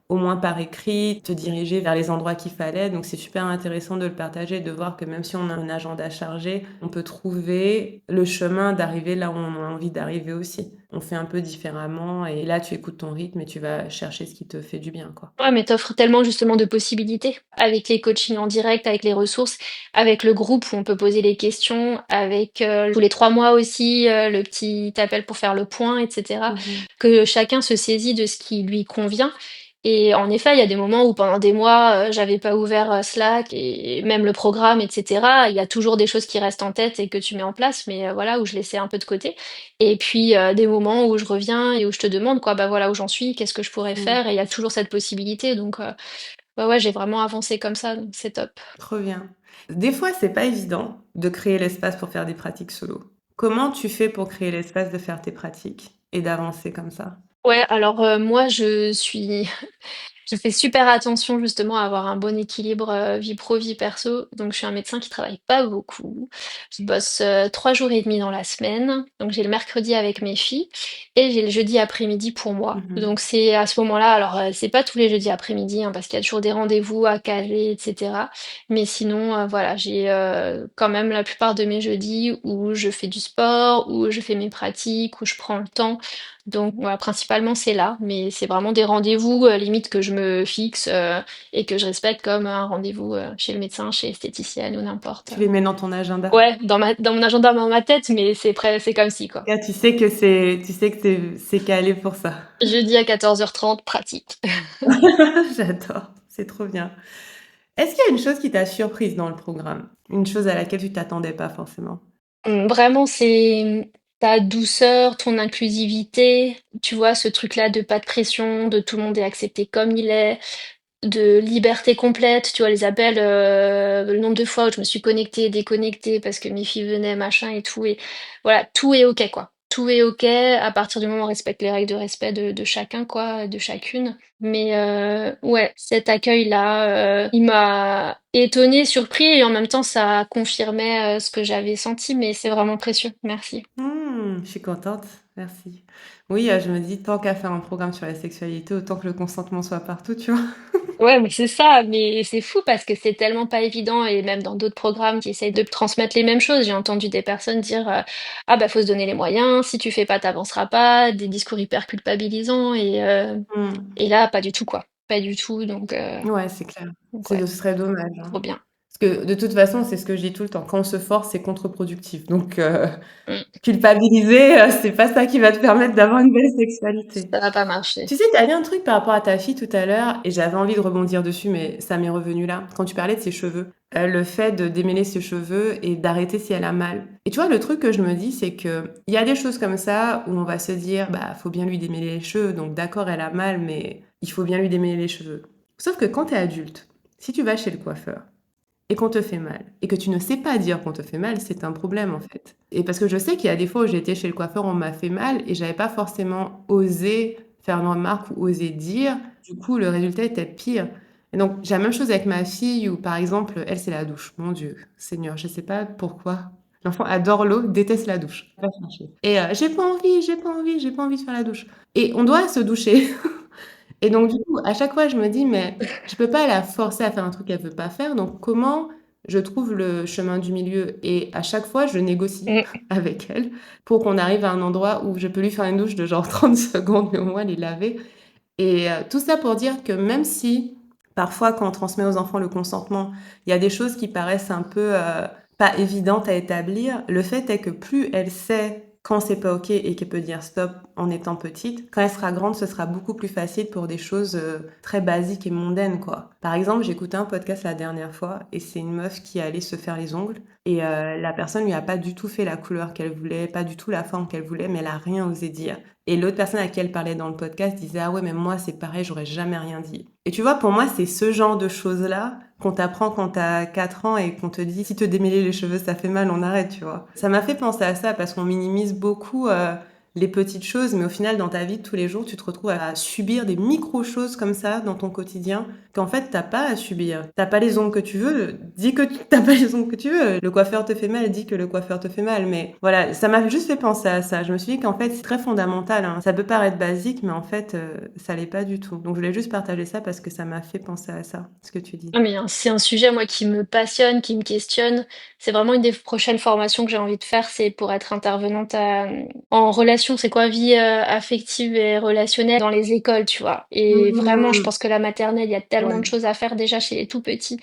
au moins par écrit, te diriger vers les endroits qu'il fallait. Donc c'est super intéressant de le partager, de voir que même si on a un agenda chargé, on peut trouver le chemin d'arriver là où on a envie d'arriver aussi. On fait un peu différemment et là, tu écoutes ton rythme et tu vas chercher ce qui te fait du bien, quoi. Ouais, mais tu tellement justement de possibilités avec les coachings en direct, avec les ressources, avec le groupe où on peut poser les questions, avec, tous les 3 mois aussi, le petit appel pour faire le point et cetera. Mmh. Que chacun se saisit de ce qui lui convient et en effet, il y a des moments où pendant des mois, j'avais pas ouvert, Slack et même le programme et cetera. Il y a toujours des choses qui restent en tête et que tu mets en place, mais, voilà, où je laissais un peu de côté et puis, des moments où je reviens et où je te demande quoi, bah, voilà où j'en suis, qu'est-ce que je pourrais Mmh. faire? Et il y a toujours cette possibilité donc, ouais, ouais, j'ai vraiment avancé comme ça, donc c'est top. Trop bien. Des fois, c'est pas évident de créer l'espace pour faire des pratiques solo. Comment tu fais pour créer l'espace de faire tes pratiques et d'avancer comme ça? Ouais, alors, moi je fais super attention justement à avoir un bon équilibre, vie pro, vie perso. Donc je suis un médecin qui travaille pas beaucoup. Je bosse, 3 jours et demi dans la semaine. Donc j'ai le mercredi avec mes filles et j'ai le jeudi après-midi pour moi. Mmh. Donc c'est à ce moment-là alors, c'est pas tous les jeudis après-midi, hein, parce qu'il y a toujours des rendez-vous à caler et cetera. Mais sinon, voilà, j'ai, quand même la plupart de mes jeudis où je fais du sport, où je fais mes pratiques, où je prends le temps. Donc voilà, principalement c'est là, mais c'est vraiment des rendez-vous, limite que je me fixe, et que je respecte comme un rendez-vous, chez le médecin, chez l'esthéticienne ou n'importe. Tu les mets dans ton agenda? Ouais, dans mon agenda, dans ma tête, mais c'est comme si, quoi. Là, tu sais que c'est calé pour ça. Jeudi à 14h30, pratique. J'adore, c'est trop bien. Est-ce qu'il y a une chose qui t'a surprise dans le programme? Une chose à laquelle tu t'attendais pas forcément? Vraiment, c'est, ta douceur, ton inclusivité, tu vois? Ce truc-là de pas de pression, de tout le monde est accepté comme il est. De liberté complète, tu vois? Les appels, le nombre de fois où je me suis connectée, déconnectée parce que mes filles venaient, machin et tout et voilà, tout est OK, quoi. Tout est OK à partir du moment où on respecte les règles de respect de chacun, quoi, de chacune. Mais ouais, cet accueil-là, il m'a étonnée, surpris et en même temps ça confirmait, ce que j'avais senti, mais c'est vraiment précieux. Merci. Je suis contente, merci. Oui, je me dis tant qu'à faire un programme sur la sexualité, autant que le consentement soit partout, tu vois? Ouais, mais c'est ça, mais c'est fou parce que c'est tellement pas évident et même dans d'autres programmes qui essayent de transmettre les mêmes choses. J'ai entendu des personnes dire ah bah faut se donner les moyens, si tu fais pas, t'avanceras pas, des discours hyper culpabilisants Mmh. et là pas du tout quoi, pas du tout Ouais, c'est clair. donc C'est ouais, ce serait dommage, hein. trop bien. Parce que de toute façon, c'est ce que je dis tout le temps, quand on se force, c'est contre-productif. Donc Mm. culpabiliser, c'est pas ça qui va te permettre d'avoir une belle sexualité. Ça va pas marcher. Tu sais, tu as dit un truc par rapport à ta fille tout à l'heure et j'avais envie de rebondir dessus, mais ça m'est revenu là. Quand tu parlais de ses cheveux, le fait de démêler ses cheveux et d'arrêter si elle a mal. Et tu vois, le truc que je me dis, c'est que il y a des choses comme ça où on va se dire, bah, faut bien lui démêler les cheveux, donc d'accord, elle a mal, mais il faut bien lui démêler les cheveux. Sauf que quand t'es adulte, si tu vas chez le coiffeur et qu'on te fait mal, et que tu ne sais pas dire qu'on te fait mal, c'est un problème en fait. Et parce que je sais qu'il y a des fois où j'ai été chez le coiffeur, on m'a fait mal, et j'avais pas forcément osé faire une remarque ou osé dire. Du coup, le résultat était pire. Et donc, j'ai la même chose avec ma fille, où par exemple, elle, c'est la douche. Mon Dieu, Seigneur, je sais pas pourquoi. L'enfant adore l'eau, déteste la douche. Va chercher. Et j'ai pas envie de faire la douche. Et on doit se doucher. Et donc, du coup, à chaque fois, je me dis, mais je peux pas la forcer à faire un truc qu'elle veut pas faire. Donc, comment je trouve le chemin du milieu et à chaque fois, je négocie Mm. avec elle pour qu'on arrive à un endroit où je peux lui faire une douche de genre 30 secondes, mais au moins les laver. Et tout ça pour dire que même si parfois quand on transmet aux enfants le consentement, il y a des choses qui paraissent un peu pas évidentes à établir, le fait est que plus elle sait quand c'est pas ok et qu'elle peut dire stop en étant petite, quand elle sera grande, ce sera beaucoup plus facile pour des choses très basiques et mondaines, quoi. Par exemple, j'ai écouté un podcast la dernière fois et c'est une meuf qui allait se faire les ongles et la personne lui a pas du tout fait la couleur qu'elle voulait, pas du tout la forme qu'elle voulait, mais elle a rien osé dire. Et l'autre personne à qui elle parlait dans le podcast disait ah ouais mais moi c'est pareil, j'aurais jamais rien dit. Et tu vois, pour moi c'est ce genre de choses-là qu'on t'apprend quand t'as 4 ans et qu'on te dit si te démêler les cheveux ça fait mal, on arrête, tu vois. Ça m'a fait penser à ça parce qu'on minimise beaucoup les petites choses, mais au final dans ta vie de tous les jours tu te retrouves à subir des micro-choses comme ça dans ton quotidien qu'en fait t'as pas à subir. T'as pas les ongles que tu veux, dis que t'as pas les ongles que tu veux. Le coiffeur te fait mal, dis que le coiffeur te fait mal. Mais voilà, ça m'a juste fait penser à ça. Je me suis dit qu'en fait c'est très fondamental, hein. Ça peut paraître basique, mais en fait ça l'est pas du tout. Donc je voulais juste partager ça parce que ça m'a fait penser à ça, ce que tu dis. Ah, mais c'est un sujet, moi, qui me passionne, qui me questionne. C'est vraiment une des prochaines formations que j'ai envie de faire, c'est pour être intervenante en relation, c'est quoi, vie affective et relationnelle dans les écoles, tu vois. Et vraiment, je Mhm. pense que la maternelle, il y a tellement de Ouais, choses à faire déjà chez les tout petits.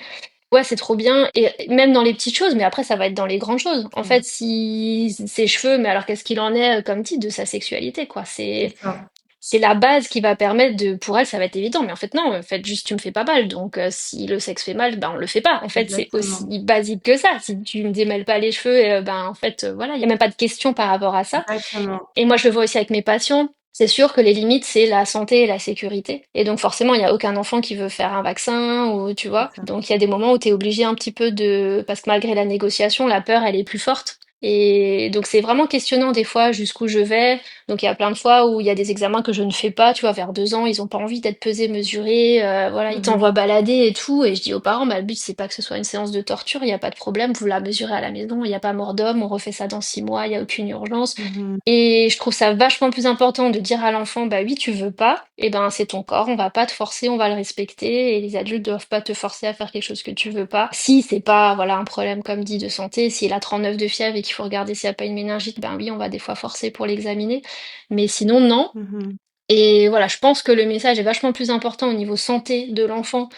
Ouais, c'est trop bien. Et même dans les petites choses, mais après, ça va être dans les grandes choses. En ouais, fait, si ses cheveux, mais alors qu'est-ce qu'il en est, comme dit, de sa sexualité, quoi. c'est ça. C'est la base qui va permettre de, pour elle, ça va être évident. Mais en fait, non, en fait, juste, tu me fais pas mal. Donc, si le sexe fait mal, ben, on le fait pas. En fait, c'est aussi Exactement. basique que ça. Si tu me démêles pas les cheveux, ben, en fait, voilà, il y a même pas de question par rapport à ça. Exactement. Et moi, je le vois aussi avec mes patients. C'est sûr que les limites, c'est la santé et la sécurité. Et donc, forcément, il n'y a aucun enfant qui veut faire un vaccin ou, tu C'est vois. ça. Donc, il y a des moments où tu es obligé un petit peu de, parce que malgré la négociation, la peur, elle est plus forte. Et donc, c'est vraiment questionnant des fois jusqu'où je vais. Donc, il y a plein de fois où il y a des examens que je ne fais pas. Tu vois, vers 2 ans, ils ont pas envie d'être pesés, mesurés. Voilà, ils Mhm. t'envoient balader et tout. Et je dis aux parents, bah, le but, c'est pas que ce soit une séance de torture. Il n'y a pas de problème. Vous la mesurez à la maison. Il n'y a pas mort d'homme. On refait ça dans 6 mois. Il n'y a aucune urgence. Mhm. Et je trouve ça vachement plus important de dire à l'enfant, bah oui, tu veux pas, et ben c'est ton corps, on va pas te forcer, on va le respecter, et les adultes doivent pas te forcer à faire quelque chose que tu veux pas. Si c'est pas, voilà, un problème comme dit de santé, s'il a 39 de fièvre et qu'il faut regarder s'il y a pas une méningite, ben oui, on va des fois forcer pour l'examiner, mais sinon non. Mhm. Et voilà, je pense que le message est vachement plus important au niveau santé de l'enfant,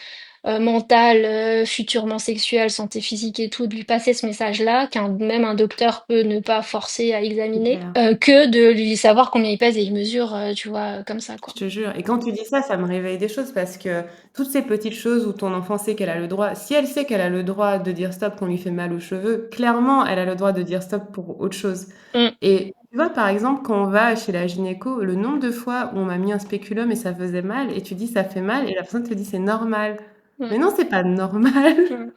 mentale, futurement sexuelle, santé physique et tout, de lui passer ce message-là, qu'un même un docteur peut ne pas forcer à C'est examiner, clair. que de lui savoir combien il pèse et il mesure, tu vois, comme ça, Je quoi. te jure. Et quand tu dis ça, ça me réveille des choses parce que toutes ces petites choses où ton enfant sait qu'elle a le droit, si elle sait qu'elle a le droit de dire stop quand on lui fait mal aux cheveux, clairement, elle a le droit de dire stop pour autre chose. Mm, Et tu vois, par exemple, quand on va chez la gynéco, le nombre de fois où on m'a mis un spéculum et ça faisait mal, et tu dis ça fait mal, et la personne te dit c'est normal. mm, Mais non, c'est pas normal. mm.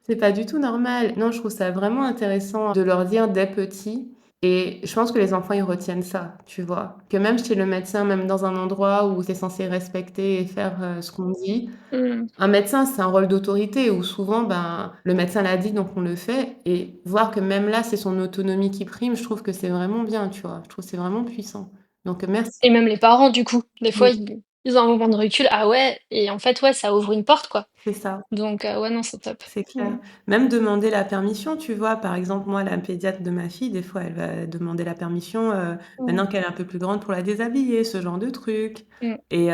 C'est pas du tout normal. Non, je trouve ça vraiment intéressant de leur dire dès petits. Et je pense que les enfants, ils retiennent ça, tu vois. Que même chez le médecin, même dans un endroit où c'est censé respecter et faire ce qu'on dit, Mm. un médecin, c'est un rôle d'autorité où souvent, ben, le médecin l'a dit, donc on le fait. Et voir que même là, c'est son autonomie qui prime, je trouve que c'est vraiment bien, tu vois. Je trouve que c'est vraiment puissant. Donc merci. Et même les parents, du coup, des fois, Oui, ils ont un moment de recul, ah ouais, et en fait, ouais, ça ouvre une porte, quoi. c'est ça. Donc, ouais, non, c'est top. C'est Mm, clair. Même demander la permission, tu vois. Par exemple, moi, la pédiatre de ma fille, des fois, elle va demander la permission, mm, maintenant qu'elle est un peu plus grande, pour la déshabiller, ce genre de truc. mm. Et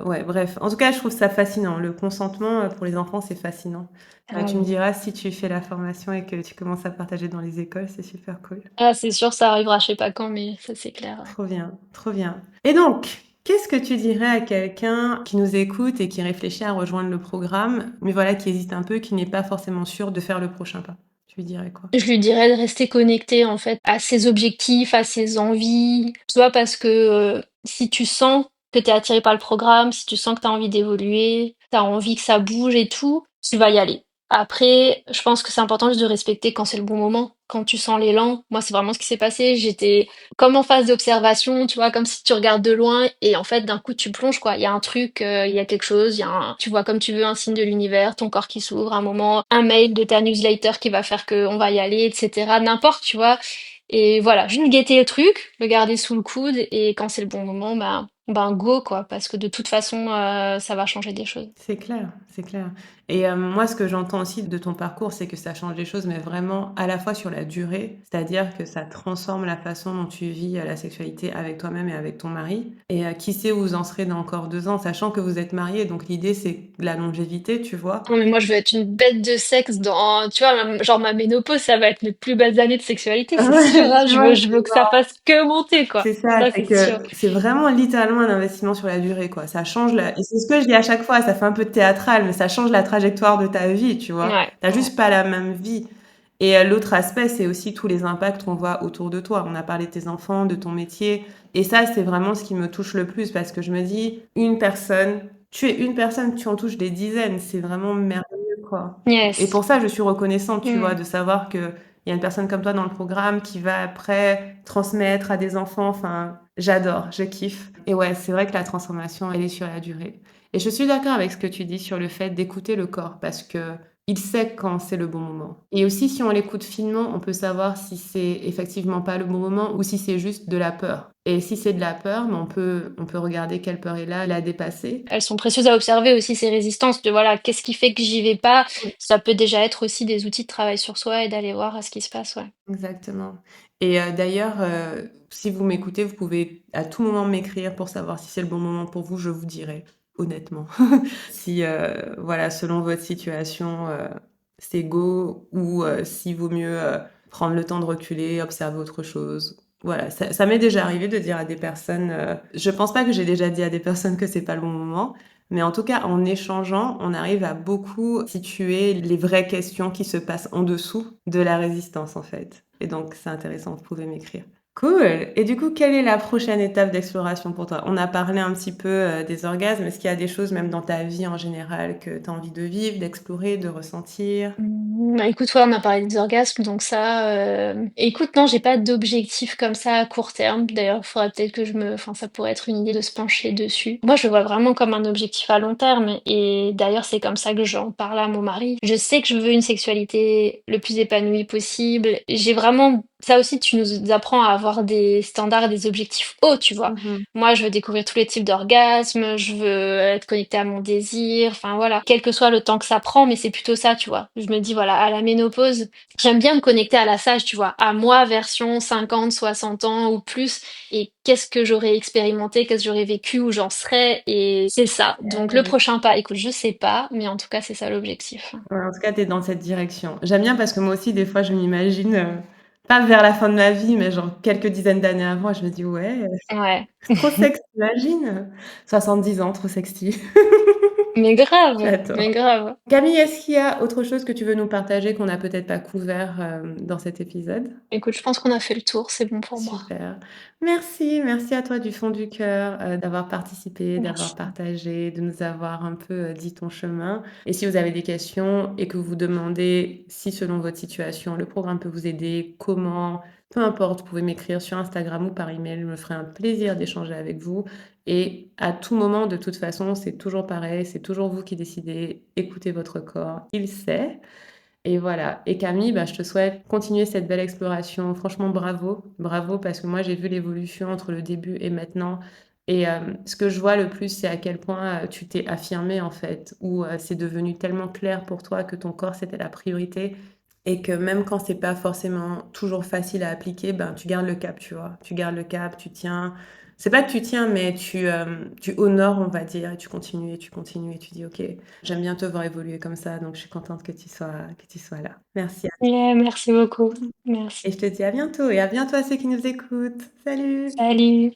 ouais, bref. En tout cas, je trouve ça fascinant. Le consentement pour les enfants, c'est fascinant. Tu me Carrément. diras si tu fais la formation et que tu commences à partager dans les écoles, c'est super cool. Ah, c'est sûr, ça arrivera, je sais pas quand, mais ça, c'est clair. Trop bien, trop bien. Et donc, qu'est-ce que tu dirais à quelqu'un qui nous écoute et qui réfléchit à rejoindre le programme, mais voilà, qui hésite un peu, qui n'est pas forcément sûr de faire le prochain pas? Tu lui dirais quoi? Je lui dirais de rester connecté en fait à ses objectifs, à ses envies. Tu vois, parce que si tu sens que tu es attiré par le programme, si tu sens que tu as envie d'évoluer, tu as envie que ça bouge et tout, tu vas y aller. Après, je pense que c'est important juste de respecter quand c'est le bon moment, quand tu sens l'élan. Moi, c'est vraiment ce qui s'est passé. J'étais comme en phase d'observation, tu vois, comme si tu regardes de loin et en fait, d'un coup, tu plonges, quoi. Il y a un truc, il y a quelque chose, tu vois comme tu veux un signe de l'univers, ton corps qui s'ouvre, un moment, un mail de ta newsletter qui va faire qu'on va y aller, etc. N'importe, tu vois. Et voilà, juste guetter le truc, le garder sous le coude et quand c'est le bon moment, ben go, quoi, parce que de toute façon, ça va changer des choses. C'est clair, c'est clair. Et moi, ce que j'entends aussi de ton parcours, c'est que ça change les choses, mais vraiment à la fois sur la durée, c'est-à-dire que ça transforme la façon dont tu vis la sexualité avec toi-même et avec ton mari. Et qui sait où vous en serez dans encore 2 ans, sachant que vous êtes mariés, donc l'idée, c'est la longévité, tu vois. Non, mais moi, je veux être une bête de sexe tu vois, genre ma ménopause, ça va être mes plus belles années de sexualité, c'est sûr, Ouais, hein. tu vois, Je veux que ça fasse que monter, quoi. c'est ça, Ça, c'est c'est sûr. que c'est vraiment littéralement un investissement sur la durée, quoi. Ça change la et c'est ce que je dis à chaque fois, ça fait un peu théâtral, mais ça change la trajectoire de ta vie, tu vois? Ouais, Tu ouais. juste pas la même vie et l'autre aspect, c'est aussi tous les impacts qu'on voit autour de toi. On a parlé de tes enfants, de ton métier et ça, c'est vraiment ce qui me touche le plus parce que je me dis: «Une personne, tu es une personne, tu en touches des dizaines». C'est vraiment merveilleux, quoi et Yes. pour ça, je suis reconnaissante, tu vois, Mm. de savoir que il y a une personne comme toi dans le programme qui va après transmettre à des enfants. Enfin, j'adore, je kiffe. Et ouais, c'est vrai que la transformation, elle est sur la durée. Et je suis d'accord avec ce que tu dis sur le fait d'écouter le corps parce que il sait quand c'est le bon moment. Et aussi, si on l'écoute finement, on peut savoir si c'est effectivement pas le bon moment ou si c'est juste de la peur. Et si c'est de la peur, mais on peut regarder quelle peur est là, la dépasser. Elles sont précieuses à observer aussi, ces résistances de voilà, qu'est-ce qui fait que j'y vais pas? Ça peut déjà être aussi des outils de travail sur soi et d'aller voir ce qui se passe, ouais. Exactement. Et d'ailleurs, si vous m'écoutez, vous pouvez à tout moment m'écrire pour savoir si c'est le bon moment pour vous, je vous dirai, honnêtement. Si, voilà, selon votre situation, c'est go ou s'il vaut mieux, prendre le temps de reculer, observer autre chose. Voilà, ça m'est déjà arrivé de dire à des personnes, je pense pas que j'ai déjà dit à des personnes que c'est pas le bon moment, mais en tout cas, en échangeant, on arrive à beaucoup situer les vraies questions qui se passent en dessous de la résistance, en fait. Et donc, c'est intéressant, vous pouvez m'écrire. Cool. Et du coup, quelle est la prochaine étape d'exploration pour toi? On a parlé un petit peu des orgasmes. Est-ce qu'il y a des choses, même dans ta vie en général, que tu as envie de vivre, d'explorer, de ressentir? Bah, écoute, ouais, on a parlé des orgasmes, donc ça, écoute, non, j'ai pas d'objectif comme ça à court terme. D'ailleurs, il faudrait peut-être que enfin, ça pourrait être une idée de se pencher dessus. Moi, je le vois vraiment comme un objectif à long terme et d'ailleurs, c'est comme ça que j'en parle à mon mari. Je sais que je veux une sexualité le plus épanouie possible. J'ai vraiment ça aussi, tu nous apprends à avoir des standards et des objectifs hauts, tu vois? Mhm. Moi, je veux découvrir tous les types d'orgasmes, je veux être connectée à mon désir, enfin voilà. Quel que soit le temps que ça prend, mais c'est plutôt ça, tu vois. Je me dis, voilà, à la ménopause, j'aime bien me connecter à la sage, tu vois, à moi, version 50, 60 ans ou plus, et qu'est-ce que j'aurais expérimenté, qu'est-ce que j'aurais vécu, où j'en serais, et c'est ça. Donc le prochain pas, écoute, je sais pas, mais en tout cas, c'est ça l'objectif. Ouais, en tout cas, tu es dans cette direction. J'aime bien parce que moi aussi, des fois, je m'imagine, pas vers la fin de ma vie, mais genre quelques dizaines d'années avant, et je me dis: «Ouais, Ouais. c'est trop sexy, tu 70 ans, trop sexy. Mais J'adore. grave. Camille, est-ce qu'il y a autre chose que tu veux nous partager qu'on n'a peut-être pas couvert, dans cet épisode? Écoute, je pense qu'on a fait le tour, c'est bon pour moi. Super. Merci, merci à toi du fond du cœur, d'avoir participé, d'avoir Merci. partagé, de nous avoir un peu, dit ton chemin et si vous avez des questions et que vous vous demandez si selon votre situation, le programme peut vous aider, comment, peu importe, vous pouvez m'écrire sur Instagram ou par email, je me ferai un plaisir d'échanger avec vous et à tout moment, de toute façon, c'est toujours pareil, c'est toujours vous qui décidez, écoutez votre corps, il sait et voilà. Et Camille, bah, je te souhaite continuer cette belle exploration. Franchement, bravo. Bravo, parce que moi, j'ai vu l'évolution entre le début et maintenant. Et ce que je vois le plus, c'est à quel point tu t'es affirmée, en fait, où c'est devenu tellement clair pour toi que ton corps, c'était la priorité. Et que même quand c'est pas forcément toujours facile à appliquer, ben, tu gardes le cap, tu vois. Tu gardes le cap, tu tiens. C'est pas que tu tiens, mais tu honores, on va dire, et tu continues, et tu dis, OK, j'aime bien te voir évoluer comme ça, donc je suis contente que tu sois là. Merci à Ouais, merci beaucoup. toi. Merci. Et je te dis à bientôt et à bientôt à ceux qui nous écoutent. Salut! Salut.